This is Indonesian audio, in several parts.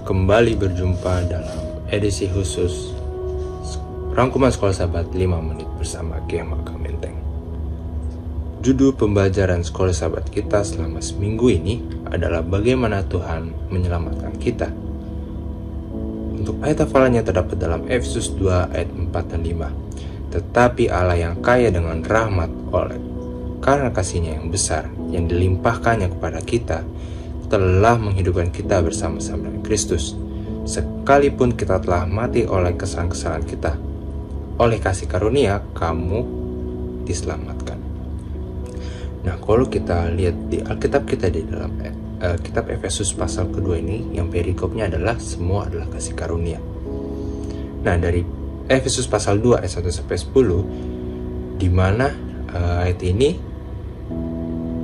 kembali berjumpa dalam edisi khusus Rangkuman Sekolah Sahabat 5 menit bersama Maka Menteng. Judul pembelajaran Sekolah Sahabat kita selama seminggu ini adalah bagaimana Tuhan menyelamatkan kita. Untuk ayat hafalannya terdapat dalam Efesus 2 ayat 4 dan 5. Tetapi Allah yang kaya dengan rahmat oleh karena kasih-Nya yang besar yang dilimpahkannya kepada kita telah menghidupkan kita bersama-sama dengan Kristus, sekalipun kita telah mati oleh kesalahan-kesalahan kita. Oleh kasih karunia kamu diselamatkan. Nah, kalau kita lihat di Alkitab kita di dalam kitab Efesus pasal kedua ini, yang perikopnya adalah semua adalah kasih karunia. Nah, dari Efesus pasal 2 ayat 1 sampai 10, di mana ayat ini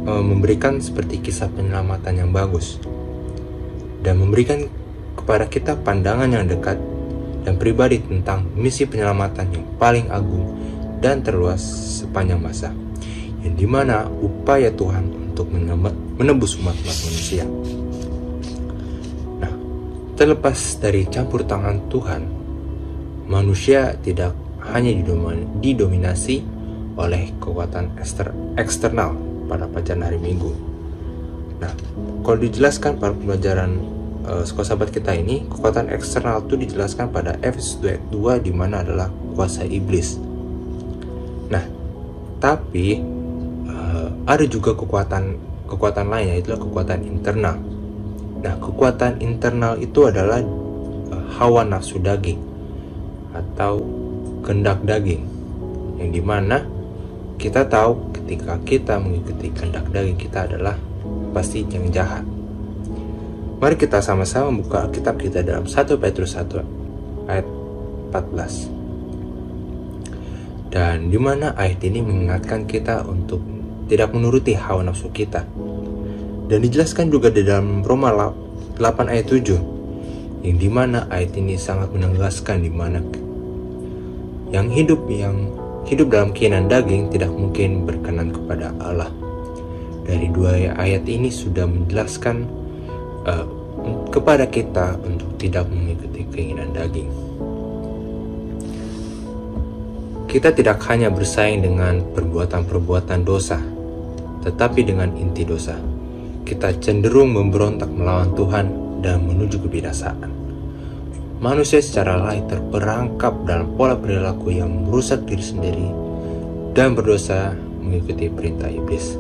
memberikan seperti kisah penyelamatan yang bagus dan memberikan kepada kita pandangan yang dekat dan pribadi tentang misi penyelamatan yang paling agung dan terluas sepanjang masa, yang dimana upaya Tuhan untuk menebus umat-umat manusia. Nah, terlepas dari campur tangan Tuhan, manusia tidak hanya didominasi oleh kekuatan eksternal pada pelajaran hari Minggu. Nah, kalau dijelaskan pada pembelajaran sekolah sahabat kita ini, kekuatan eksternal itu dijelaskan pada Efesus 2 di mana adalah kuasa iblis. Nah, tapi ada juga kekuatan lain, yaitu kekuatan internal. Nah, kekuatan internal itu adalah hawa nafsu daging atau kehendak daging, yang dimana kita tahu ketika kita mengikuti kehendak daging kita adalah pasti yang jahat. Mari kita sama-sama buka Alkitab kita dalam 1 Petrus 1 ayat 14. Dan di mana ayat ini mengingatkan kita untuk tidak menuruti hawa nafsu kita. Dan dijelaskan juga di dalam Roma 8 ayat 7, yang dimana ayat ini sangat menegaskan di mana yang hidup dalam keinginan daging tidak mungkin berkenan kepada Allah. Dari dua ayat ini sudah menjelaskan kepada kita untuk tidak mengikuti keinginan daging. Kita tidak hanya bersaing dengan perbuatan-perbuatan dosa, tetapi dengan inti dosa. Kita cenderung memberontak melawan Tuhan dan menuju kebinasaan. Manusia secara alami terperangkap dalam pola perilaku yang merusak diri sendiri dan berdosa mengikuti perintah iblis.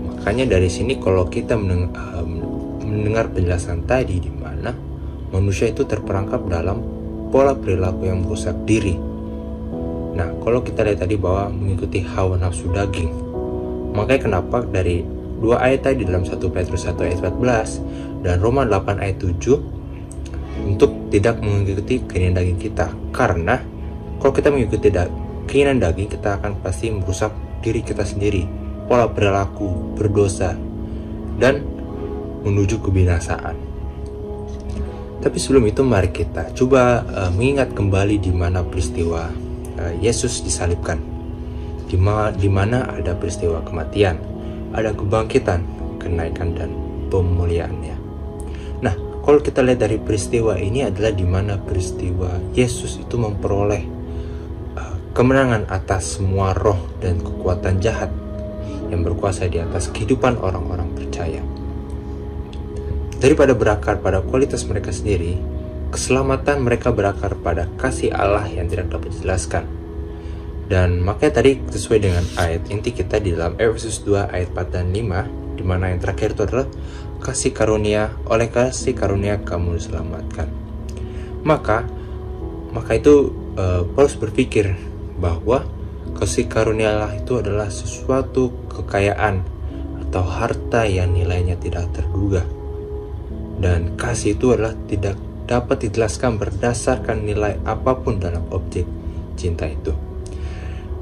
Makanya dari sini kalau kita mendengar penjelasan tadi di mana manusia itu terperangkap dalam pola perilaku yang merusak diri. Nah, kalau kita lihat tadi bahwa mengikuti hawa nafsu daging, makanya kenapa dari dua ayat tadi dalam 1 Petrus 1 ayat 14 dan Roma 8 ayat 7 untuk tidak mengikuti keinginan daging kita, karena kalau kita mengikuti keinginan daging kita akan pasti merusak diri kita sendiri, pola perilaku berdosa dan menuju kebinasaan. Tapi sebelum itu mari kita coba mengingat kembali di mana peristiwa Yesus disalibkan, di mana ada peristiwa kematian, ada kebangkitan, kenaikan dan pemuliaannya. Nah, kalau kita lihat dari peristiwa ini adalah di mana peristiwa Yesus itu memperoleh kemenangan atas semua roh dan kekuatan jahat yang berkuasa di atas kehidupan orang-orang percaya. Daripada berakar pada kualitas mereka sendiri, keselamatan mereka berakar pada kasih Allah yang tidak dapat dijelaskan. Dan makanya tadi sesuai dengan ayat inti kita di dalam Efesus 2 ayat 4 dan 5, di mana yang terakhir itu adalah kasih karunia, oleh kasih karunia kamu diselamatkan. Maka itu Paulus berpikir bahwa kasih karunia Allah itu adalah sesuatu kekayaan atau harta yang nilainya tidak terduga. Dan kasih itu adalah tidak dapat dijelaskan berdasarkan nilai apapun dalam objek cinta itu.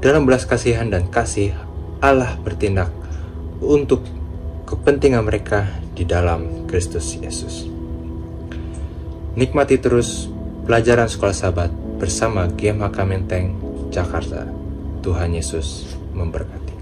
Dalam belas kasihan dan kasih, Allah bertindak untuk kepentingan mereka di dalam Kristus Yesus. Nikmati terus pelajaran Sekolah Sahabat bersama Maka Menteng, Jakarta. Tuhan Yesus memberkati.